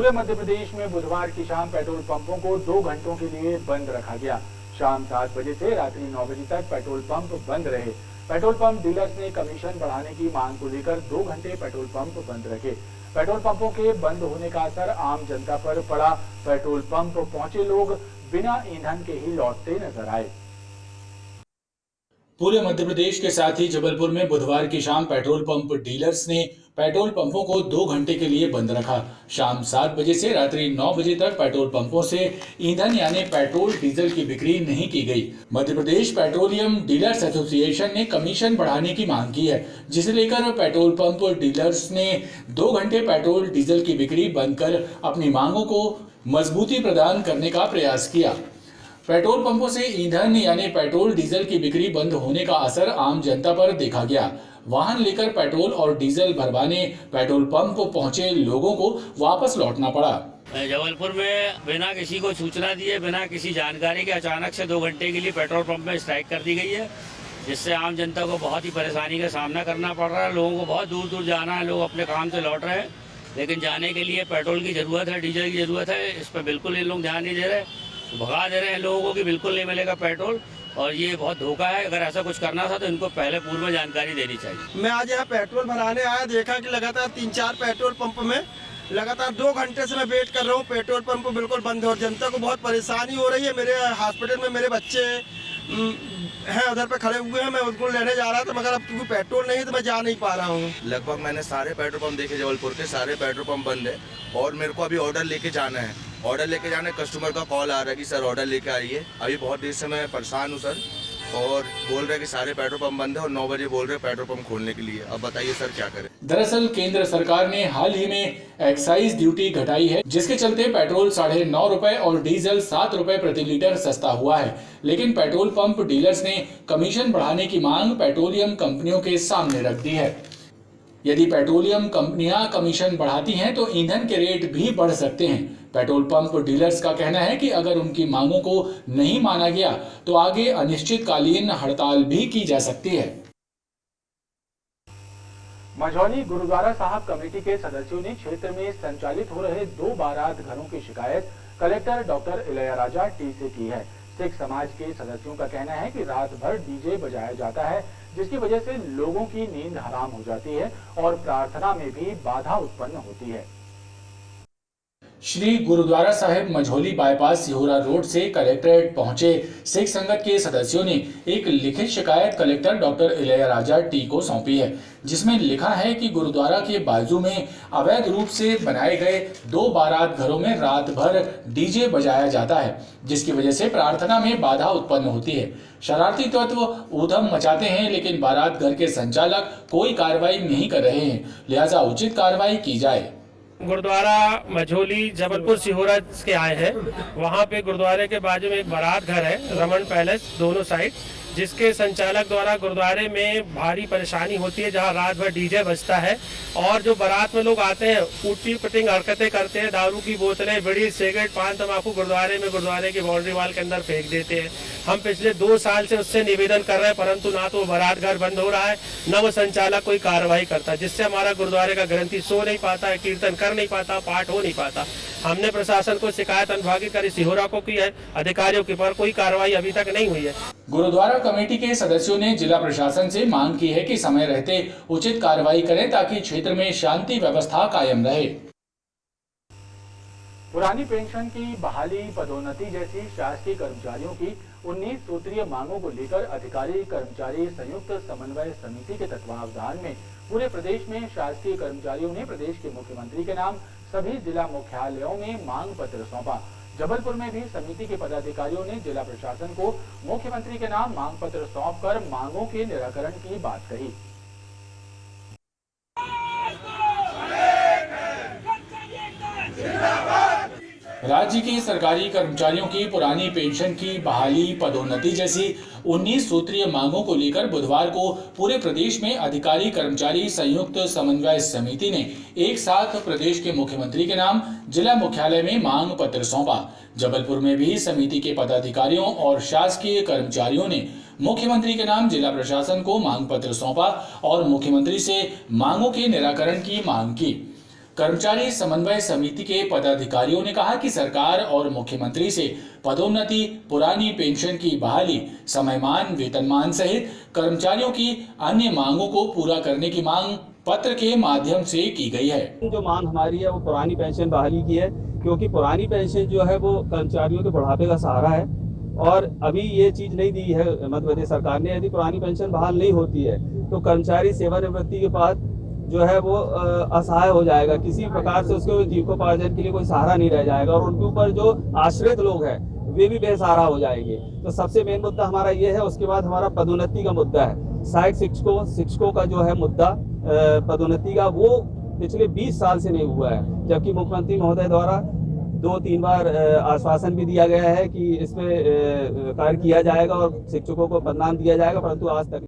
पूरे मध्य प्रदेश में बुधवार की शाम पेट्रोल पंपों को 2 घंटों के लिए बंद रखा गया। शाम 7 बजे से रात्रि 9 बजे तक पेट्रोल पंप बंद रहे। पेट्रोल पंप डीलर्स ने कमीशन बढ़ाने की मांग को लेकर 2 घंटे पेट्रोल पंप बंद रखे। पेट्रोल पंपों के बंद होने का असर आम जनता पर पड़ा। पेट्रोल पंप पहुंचे लोग बिना ईंधन के ही लौटते नजर आए। पूरे मध्य प्रदेश के साथ ही जबलपुर में बुधवार की शाम पेट्रोल पंप डीलर्स ने पेट्रोल पंपों को 2 घंटे के लिए बंद रखा। शाम 7 बजे से रात्रि 9 बजे तक पेट्रोल पंपों से ईंधन यानी पेट्रोल डीजल की बिक्री नहीं की गई। Madhya Pradesh petroleum dealers association ने कमीशन बढ़ाने की मांग की है, जिसे लेकर पेट्रोल पंप डीलर्स ने 2 घंटे पेट्रोल डीजल की बिक्री बंद कर अपनी मांगों को मजबूती प्रदान करने का प्रयास किया। पेट्रोल पंपों से ईंधन यानी पेट्रोल डीजल की बिक्री बंद होने का असर आम जनता पर देखा गया। वाहन लेकर पेट्रोल और डीजल भरवाने पेट्रोल पंप पहुंचे लोगों को वापस लौटना पड़ा। जबलपुर में बिना किसी को सूचना दिए, बिना किसी जानकारी के अचानक से 2 घंटे के लिए पेट्रोल पंप में स्ट्राइक कर दी गई है, जिससे आम जनता को बहुत ही परेशानी का सामना करना पड़ रहा है। लोगों को बहुत दूर दूर जाना है, लोग अपने काम से लौट रहे हैं, लेकिन जाने के लिए पेट्रोल की ज़रूरत है, डीजल की ज़रूरत है। इस पर बिल्कुल ये लोग ध्यान नहीं दे रहे, भगा दे रहे हैं लोगों को कि बिल्कुल नहीं मिलेगा पेट्रोल, और ये बहुत धोखा है। अगर ऐसा कुछ करना था तो इनको पहले पूर्व में जानकारी देनी चाहिए। मैं आज यहाँ पेट्रोल भराने आया, देखा कि लगातार 3-4 पेट्रोल पंप में लगातार 2 घंटे से मैं वेट कर रहा हूँ। पेट्रोल पंप बिल्कुल बंद है और जनता को बहुत परेशानी हो रही है। मेरे हॉस्पिटल में मेरे बच्चे हैं, उधर पे खड़े हुए हैं, मैं उनको लेने जा रहा था, मगर अब क्योंकि पेट्रोल नहीं है तो मैं जा नहीं पा रहा हूँ। लगभग मैंने सारे पेट्रोल पंप देखे, जबलपुर के सारे पेट्रोल पंप बंद है और मेरे को अभी ऑर्डर लेके जाना है। ऑर्डर लेके जाना है, कस्टमर का कॉल आ रहा है कि सर ऑर्डर लेके आइए। अभी बहुत देर से मैं परेशान हूँ सर, और बोल रहे हैं कि सारे पेट्रोल पंप बंद है और 9 बजे बोल रहे हैं पेट्रोल पंप खोलने के लिए। अब बताइए सर क्या करें। दरअसल केंद्र सरकार ने हाल ही में एक्साइज ड्यूटी घटाई है, जिसके चलते पेट्रोल 9.5 रुपए और डीजल 7 रुपए प्रति लीटर सस्ता हुआ है। लेकिन पेट्रोल पंप डीलर्स ने कमीशन बढ़ाने की मांग पेट्रोलियम कंपनियों के सामने रख दी है। यदि पेट्रोलियम कंपनियां कमीशन बढ़ाती हैं तो ईंधन के रेट भी बढ़ सकते हैं। पेट्रोल पंप डीलर्स का कहना है कि अगर उनकी मांगों को नहीं माना गया तो आगे अनिश्चितकालीन हड़ताल भी की जा सकती है। मझौली गुरुद्वारा साहब कमेटी के सदस्यों ने क्षेत्र में संचालित हो रहे 2 बारात घरों की शिकायत कलेक्टर डॉक्टर इलैयाराजा टी से की है। सिख समाज के सदस्यों का कहना है कि रात भर डीजे बजाया जाता है, जिसकी वजह से लोगों की नींद हराम हो जाती है और प्रार्थना में भी बाधा उत्पन्न होती है। श्री गुरुद्वारा साहिब मझौली बाईपास सिहोरा रोड से कलेक्ट्रेट पहुंचे सिख संगत के सदस्यों ने एक लिखित शिकायत कलेक्टर डॉक्टर इलैयाराजा टी को सौंपी है, जिसमें लिखा है कि गुरुद्वारा के बाजू में अवैध रूप से बनाए गए 2 बारात घरों में रात भर डीजे बजाया जाता है, जिसकी वजह से प्रार्थना में बाधा उत्पन्न होती है। शरारती तत्व ऊधम मचाते हैं, लेकिन बारात घर के संचालक कोई कार्रवाई नहीं कर रहे हैं, लिहाजा उचित कार्रवाई की जाए। गुरुद्वारा मझौली जबलपुर सिहोरा के आए हैं। वहाँ पे गुरुद्वारे के बाजू में एक बारात घर है, रमन पैलेस दोनों साइड, जिसके संचालक द्वारा गुरुद्वारे में भारी परेशानी होती है, जहाँ रात भर डीजे बजता है और जो बारात में लोग आते हैं ऊटी पटिंग हरकतें करते हैं, दारू की बोतलें, बीड़ी, सिगरेट, पान तम्बाकू गुरुद्वारे की बाउंड्री वाल के अंदर फेंक देते हैं। हम पिछले 2 साल से उससे निवेदन कर रहे हैं, परंतु ना तो वो बारात घर बंद हो रहा है, न वो संचालक कोई कार्रवाई करता है, जिससे हमारा गुरुद्वारे का ग्रंथी सो नहीं पाता है, कीर्तन कर नहीं पाता, पाठ हो नहीं पाता। हमने प्रशासन को शिकायत अनुभागित करी, सिहोरा को की है, अधिकारियों के पर कोई कार्रवाई अभी तक नहीं हुई है। गुरुद्वारा कमेटी के सदस्यों ने जिला प्रशासन से मांग की है कि समय रहते उचित कार्रवाई करें, ताकि क्षेत्र में शांति व्यवस्था कायम रहे। पुरानी पेंशन की बहाली, पदोन्नति जैसी शासकीय कर्मचारियों की 19 सूत्रीय मांगों को लेकर अधिकारी कर्मचारी संयुक्त समन्वय समिति के तत्वावधान में पूरे प्रदेश में शासकीय कर्मचारियों ने प्रदेश के मुख्यमंत्री के नाम सभी जिला मुख्यालयों में मांग पत्र सौंपा। जबलपुर में भी समिति के पदाधिकारियों ने जिला प्रशासन को मुख्यमंत्री के नाम मांग पत्र सौंपकर मांगों के निराकरण की बात कही। राज्य के सरकारी कर्मचारियों की पुरानी पेंशन की बहाली, पदोन्नति जैसी 19 सूत्रीय मांगों को लेकर बुधवार को पूरे प्रदेश में अधिकारी कर्मचारी संयुक्त समन्वय समिति ने एक साथ प्रदेश के मुख्यमंत्री के नाम जिला मुख्यालय में मांग पत्र सौंपा। जबलपुर में भी समिति के पदाधिकारियों और शासकीय कर्मचारियों ने मुख्यमंत्री के नाम जिला प्रशासन को मांग पत्र सौंपा और मुख्यमंत्री से मांगों के निराकरण की मांग की। कर्मचारी समन्वय समिति के पदाधिकारियों ने कहा कि सरकार और मुख्यमंत्री से पदोन्नति, पुरानी पेंशन की बहाली, समयमान, वेतनमान सहित कर्मचारियों की अन्य मांगों को पूरा करने की मांग पत्र के माध्यम से की गई है। जो मांग हमारी है वो पुरानी पेंशन बहाली की है, क्योंकि पुरानी पेंशन जो है वो कर्मचारियों के बुढ़ापे का सहारा है और अभी ये चीज नहीं दी है मध्य प्रदेश सरकार ने। यदि पुरानी पेंशन बहाल नहीं होती है तो कर्मचारी सेवानिवृत्ति के बाद जो है वो असहाय हो जाएगा, किसी प्रकार से उसके जीविकोपार्जन के लिए कोई सहारा नहीं रह जाएगा और उनके ऊपर जो आश्रित लोग हैं वे भी बेसहारा हो जाएंगे। तो सबसे मेन मुद्दा हमारा ये है। उसके बाद हमारा पदोन्नति का मुद्दा है। सहायक शिक्षकों का जो है मुद्दा पदोन्नति का, वो पिछले 20 साल से नहीं हुआ है, जबकि मुख्यमंत्री महोदय द्वारा 2-3 बार आश्वासन भी दिया गया है कि इस पे कार्य किया जाएगा और शिक्षकों को पदनाम दिया जाएगा, परंतु आज तक।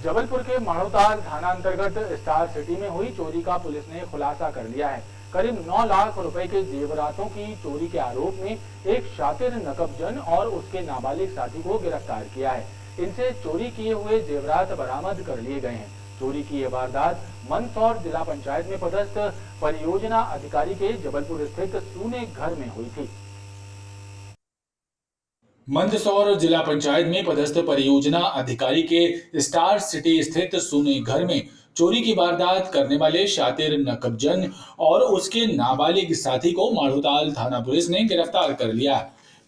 जबलपुर के माड़ोताल थाना अंतर्गत स्टार सिटी में हुई चोरी का पुलिस ने खुलासा कर लिया है। करीब 9 लाख रुपए के जेवरातों की चोरी के आरोप में एक शातिर नकबजन और उसके नाबालिग साथी को गिरफ्तार किया है। इनसे चोरी किए हुए जेवरात बरामद कर लिए गए हैं। चोरी की यह वारदात मंदसौर जिला पंचायत में पदस्थ परियोजना अधिकारी के जबलपुर स्थित सूने घर में हुई थी। मंदसौर जिला पंचायत में पदस्थ परियोजना अधिकारी के स्टार सिटी स्थित सूने घर में चोरी की वारदात करने वाले शातिर नकबजन और उसके नाबालिग साथी को माड़ोताल थाना पुलिस ने गिरफ्तार कर लिया।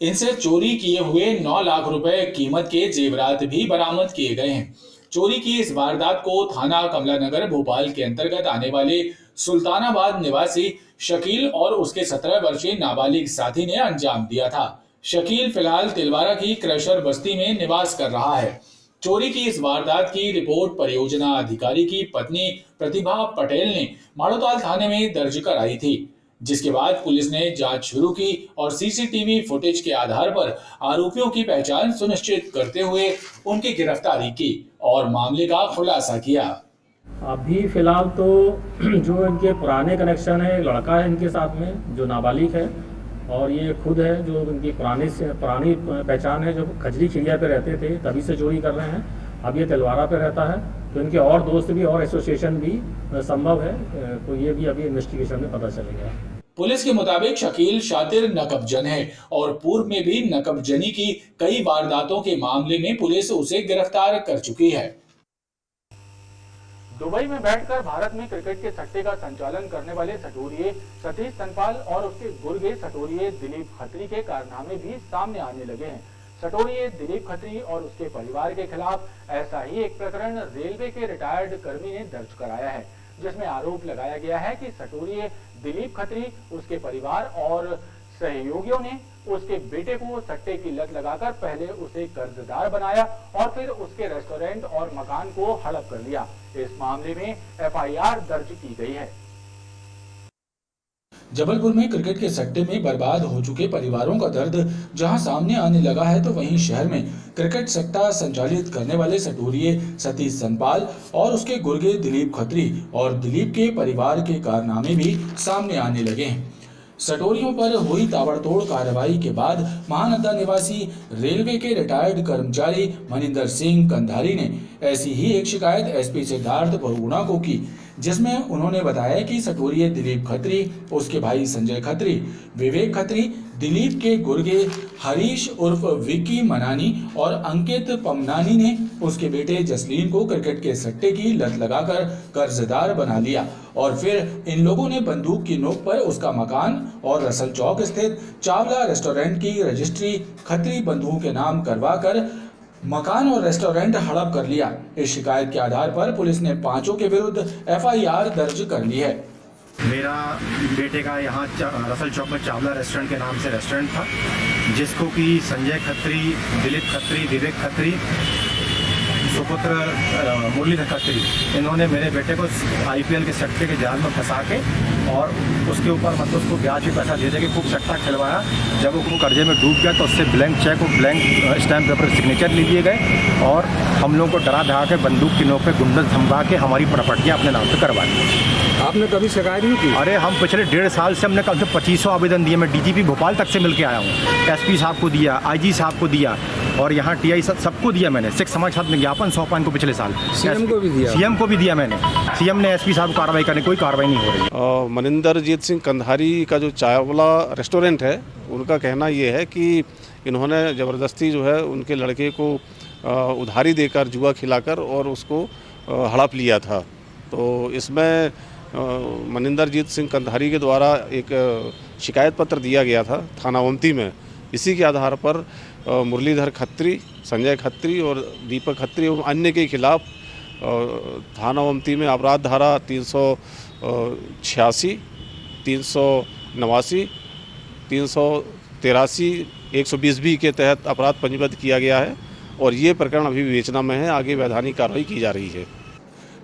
इनसे चोरी किए हुए 9 लाख रुपए कीमत के जेवरात भी बरामद किए गए हैं। चोरी की इस वारदात को थाना कमला नगर भोपाल के अंतर्गत आने वाले सुल्तानाबाद निवासी शकील और उसके 17 वर्षीय नाबालिग साथी ने अंजाम दिया था। शकील फिलहाल तिलवारा की क्रशर बस्ती में निवास कर रहा है। चोरी की इस वारदात की रिपोर्ट परियोजना अधिकारी की पत्नी प्रतिभा पटेल ने माड़ोताल थाने में दर्ज कराई थी, जिसके बाद पुलिस ने जांच शुरू की और सीसीटीवी फुटेज के आधार पर आरोपियों की पहचान सुनिश्चित करते हुए उनकी गिरफ्तारी की और मामले का खुलासा किया। अभी फिलहाल तो जो इनके पुराने कनेक्शन है, लड़का है इनके साथ में जो नाबालिग है और ये खुद है जो इनकी पुरानी पहचान है, जो खजरी खिड़िया पे रहते थे तभी से चोरी कर रहे हैं। अब ये तिलवारा पे रहता है, तो इनके और दोस्त भी और एसोसिएशन भी संभव है, तो ये भी अभी इन्वेस्टिगेशन में पता चलेगा। पुलिस के मुताबिक शकील शातिर नकबजन है और पूर्व में भी नकबजनी की कई वारदातों के मामले में पुलिस उसे गिरफ्तार कर चुकी है। दुबई में बैठकर भारत में क्रिकेट के सट्टे का संचालन करने वाले सटोरिये सतीश सनपाल और उसके गुर्गे सटोरिये दिलीप खत्री के कारनामे भी सामने आने लगे हैं। सटोरिये दिलीप खत्री और उसके परिवार के खिलाफ ऐसा ही एक प्रकरण रेलवे के रिटायर्ड कर्मी ने दर्ज कराया है, जिसमें आरोप लगाया गया है कि सटोरिये दिलीप खत्री, उसके परिवार और सहयोगियों ने उसके बेटे को सट्टे की लत लगाकर पहले उसे कर्जदार बनाया और फिर उसके रेस्टोरेंट और मकान को हड़प कर लिया। इस मामले में एफआईआर दर्ज की गई है। जबलपुर में क्रिकेट के सट्टे में बर्बाद हो चुके परिवारों का दर्द जहां सामने आने लगा है, तो वहीं शहर में क्रिकेट सट्टा संचालित करने वाले सटोरिये सतीश सनपाल और उसके गुर्गे दिलीप खत्री और दिलीप के परिवार के कारनामे भी सामने आने लगे हैं। सटोरियों पर हुई ताबड़तोड़ कार्रवाई के बाद महानंदा निवासी रेलवे के रिटायर्ड कर्मचारी मनिंदर सिंह कंधारी ने ऐसी ही एक शिकायत एसपी सिद्धार्थ बहुगुणा को की, जिसमें उन्होंने बताया कि सटोरिये दिलीप खत्री, उसके भाई संजय खत्री, विवेक खत्री, दिलीप के गुर्गे हरीश उर्फ विक्की मनानी और अंकित पमनानी ने उसके बेटे जसलीन को क्रिकेट के सट्टे की लत लगाकर कर्जदार बना लिया और फिर इन लोगों ने बंदूक की नोक पर उसका मकान और रसल चौक स्थित चावला रेस्टोरेंट की रजिस्ट्री खत्री बंधुओं के नाम करवाकर मकान और रेस्टोरेंट हड़प कर लिया। इस शिकायत के आधार पर पुलिस ने पांचों के विरुद्ध एफआईआर दर्ज कर ली है। मेरा बेटे का यहाँ रसल चौक में चावला रेस्टोरेंट के नाम से रेस्टोरेंट था, जिसको कि संजय खत्री, दिलीप खत्री, विवेक खत्री, सुपुत्र मुरलीधर खत्री, इन्होंने मेरे बेटे को आईपीएल के सट्टे के जाल में फंसा के और उसके ऊपर मतलब उसको ब्याज भी पैसा दे दे के खूब सट्टा खिलवाया। जब वो कर्जे में डूब गया तो उससे ब्लैंक चेक और ब्लैंक स्टैम्प पेपर सिग्नेचर ले लिए गए और हम लोगों को डरा धरा के बंदूक की नोक पे गुंडा धमका के हमारी प्रॉपर्टियाँ अपने नाम पे करवा दी। आपने कभी शिकायत नहीं की? अरे हम पिछले 1.5 साल से हमने कम से 2500 आवेदन दिए। मैं डीजीपी भोपाल तक से मिल के आया हूँ, एसपी साहब को दिया, आईजी साहब को दिया और यहाँ टीआई सबको दिया मैंने। सिख समाज साथ में ज्ञापन सौंपा इनको पिछले साल। सीएम को भी दिया? सीएम को भी दिया मैंने। सीएम ने एसपी साहब को कार्रवाई करने, कोई कार्रवाई नहीं हो रही। मनिंदरजीत सिंह कंधारी का जो चावला रेस्टोरेंट है, उनका कहना ये है कि इन्होंने ज़बरदस्ती जो है उनके लड़के को उधारी देकर, जुआ खिलाकर और उसको हड़प लिया था। तो इसमें मनिंदरजीत सिंह कंधारी के द्वारा एक शिकायत पत्र दिया गया था थाना ओमती में। इसी के आधार पर मुरलीधर खत्री, संजय खत्री और दीपक खत्री एवं अन्य के खिलाफ थाना ओमती में अपराध धारा 386, 389, 383, 120B के तहत अपराध पंजीबद्ध किया गया है और ये प्रकरण अभी विवेचना में है। आगे वैधानिक कार्रवाई की जा रही है।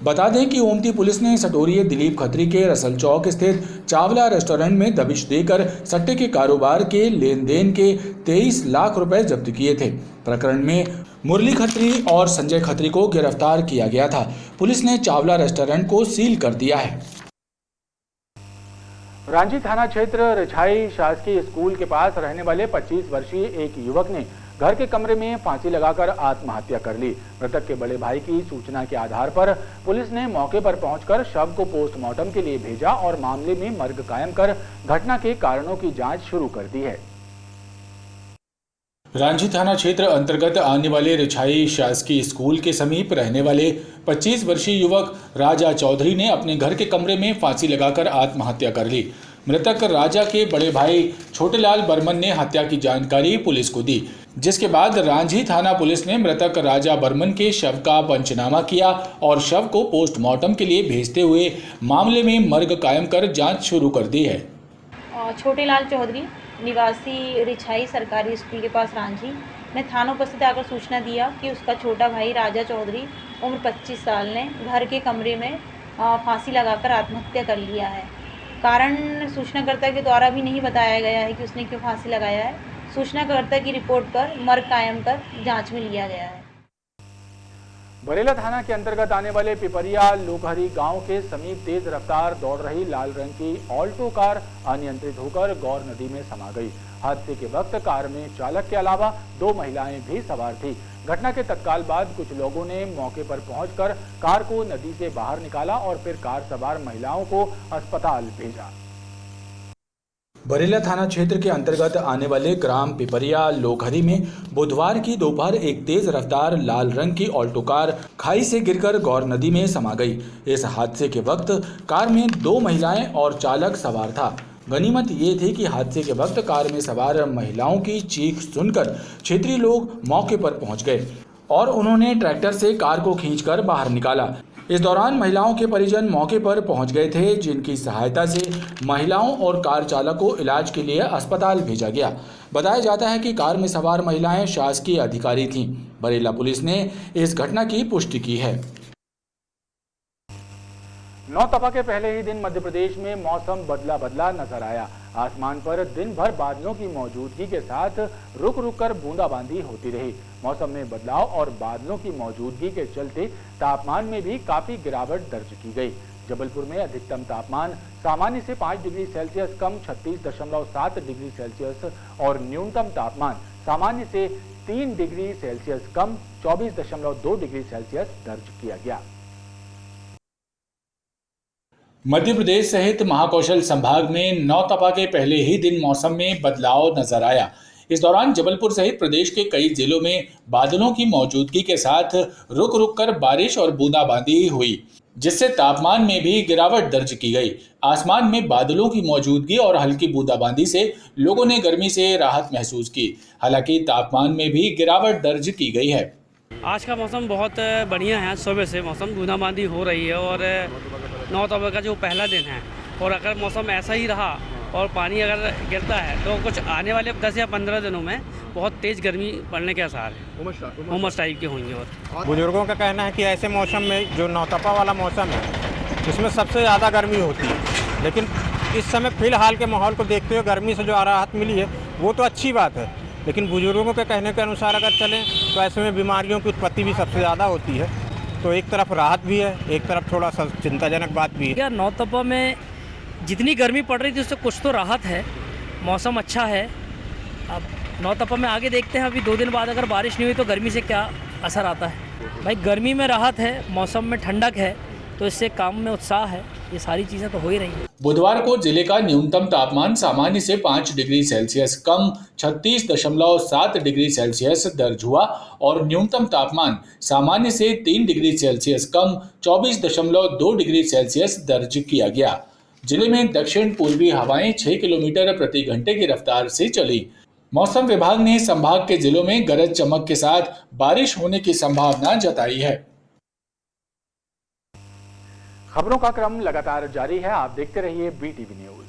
बता दें कि ओमती पुलिस ने सटोरिये दिलीप खत्री के रसल चौक स्थित चावला रेस्टोरेंट में दबिश देकर सट्टे के कारोबार के लेन देन के 23 लाख रुपए जब्त किए थे। प्रकरण में मुरली खत्री और संजय खत्री को गिरफ्तार किया गया था। पुलिस ने चावला रेस्टोरेंट को सील कर दिया है। रांची थाना क्षेत्र रिछाई शासकीय स्कूल के पास रहने वाले 25 वर्षीय एक युवक ने घर के कमरे में फांसी लगाकर आत्महत्या कर ली। मृतक के बड़े भाई की सूचना के आधार पर पुलिस ने मौके पर पहुंचकर शव को पोस्टमार्टम के लिए भेजा और मामले में मर्ग कायम कर घटना के कारणों की जांच शुरू कर दी है। रांची थाना क्षेत्र अंतर्गत आने वाले रिछाई शासकीय स्कूल के समीप रहने वाले 25 वर्षीय युवक राजा चौधरी ने अपने घर के कमरे में फांसी लगाकर आत्महत्या कर ली। मृतक राजा के बड़े भाई छोटेलाल बर्मन ने हत्या की जानकारी पुलिस को दी, जिसके बाद रांझी थाना पुलिस ने मृतक राजा बर्मन के शव का पंचनामा किया और शव को पोस्टमार्टम के लिए भेजते हुए मामले में मर्ग कायम कर जांच शुरू कर दी है। छोटेलाल चौधरी निवासी रिछाई सरकारी स्कूल के पास रांझी ने थाना उपस्थित आकर सूचना दिया कि उसका छोटा भाई राजा चौधरी उम्र 25 साल ने घर के कमरे में फांसी लगाकर आत्महत्या कर लिया है। कारण सूचनाकर्ता के द्वारा भी नहीं बताया गया है कि उसने क्यों फांसी लगाया है। सूचनाकर्ता की रिपोर्ट पर मर्ग कायम कर जांच में लिया गया है। बरेला थाना के अंतर्गत आने वाले पिपरिया लोकहरी गांव के समीप तेज रफ्तार दौड़ रही लाल रंग की ऑल्टो कार अनियंत्रित होकर गौर नदी में समा गई। हादसे के वक्त कार में चालक के अलावा 2 महिलाएं भी सवार थी। घटना के तत्काल बाद कुछ लोगों ने मौके पर पहुंचकर कार को नदी से बाहर निकाला और फिर कार सवार महिलाओं को अस्पताल भेजा। बरेला थाना क्षेत्र के अंतर्गत आने वाले ग्राम पिपरिया लोकहरी में बुधवार की दोपहर एक तेज रफ्तार लाल रंग की ऑल्टो कार खाई से गिरकर गौर नदी में समा गई। इस हादसे के वक्त कार में 2 महिलाएं और चालक सवार था। गनीमत ये थी कि हादसे के वक्त कार में सवार महिलाओं की चीख सुनकर क्षेत्रीय लोग मौके पर पहुंच गए और उन्होंने ट्रैक्टर से कार को खींचकर बाहर निकाला। इस दौरान महिलाओं के परिजन मौके पर पहुंच गए थे, जिनकी सहायता से महिलाओं और कार चालक को इलाज के लिए अस्पताल भेजा गया। बताया जाता है कि कार में सवार महिलाएं शासकीय अधिकारी थीं। बरेला पुलिस ने इस घटना की पुष्टि की है। नौतपा के पहले ही दिन मध्य प्रदेश में मौसम बदला नजर आया। आसमान पर दिन भर बादलों की मौजूदगी के साथ रुक रुक कर बूंदाबांदी होती रही। मौसम में बदलाव और बादलों की मौजूदगी के चलते तापमान में भी काफी गिरावट दर्ज की गई। जबलपुर में अधिकतम तापमान सामान्य से 5 डिग्री सेल्सियस कम 36.7 डिग्री सेल्सियस और न्यूनतम तापमान सामान्य से 3 डिग्री सेल्सियस कम 24.2 डिग्री सेल्सियस दर्ज किया गया। मध्य प्रदेश सहित महाकौशल संभाग में नौतपा के पहले ही दिन मौसम में बदलाव नजर आया। इस दौरान जबलपुर सहित प्रदेश के कई जिलों में बादलों की मौजूदगी के साथ रुक रुक कर बारिश और बूंदाबांदी हुई, जिससे तापमान में भी गिरावट दर्ज की गई। आसमान में बादलों की मौजूदगी और हल्की बूंदाबांदी से लोगों ने गर्मी से राहत महसूस की। हालांकि तापमान में भी गिरावट दर्ज की गई है। आज का मौसम बहुत बढ़िया है। सुबह से मौसम बूंदाबांदी हो रही है और नौतपा का जो पहला दिन है और अगर मौसम ऐसा ही रहा और पानी अगर गिरता है तो कुछ आने वाले 10 या 15 दिनों में बहुत तेज़ गर्मी पड़ने के आसार हैं, उमस टाइप के होंगे। और बुजुर्गों का कहना है कि ऐसे मौसम में जो नौतपा वाला मौसम है उसमें सबसे ज़्यादा गर्मी होती है, लेकिन इस समय फिलहाल के माहौल को देखते हुए गर्मी से जो राहत मिली है वो तो अच्छी बात है, लेकिन बुजुर्गों के कहने के अनुसार अगर चलें तो ऐसे में बीमारियों की उत्पत्ति भी सबसे ज़्यादा होती है। तो एक तरफ राहत भी है, एक तरफ थोड़ा सा चिंताजनक बात भी है। क्या नौतपा में जितनी गर्मी पड़ रही थी उससे कुछ तो राहत है, मौसम अच्छा है। अब नौतपा में आगे देखते हैं, अभी 2 दिन बाद अगर बारिश नहीं हुई तो गर्मी से क्या असर आता है। भाई गर्मी में राहत है, मौसम में ठंडक है, तो इससे काम में उत्साह है। ये सारी चीज़ें तो हो ही रही हैं। बुधवार को जिले का न्यूनतम तापमान सामान्य से 5 डिग्री सेल्सियस कम 36.7 डिग्री सेल्सियस दर्ज हुआ और न्यूनतम तापमान सामान्य से 3 डिग्री सेल्सियस कम 24.2 डिग्री सेल्सियस दर्ज किया गया। जिले में दक्षिण पूर्वी हवाएं 6 किलोमीटर प्रति घंटे की रफ्तार से चली। मौसम विभाग ने संभाग के जिलों में गरज चमक के साथ बारिश होने की संभावना जताई है। खबरों का क्रम लगातार जारी है, आप देखते रहिए BTV न्यूज।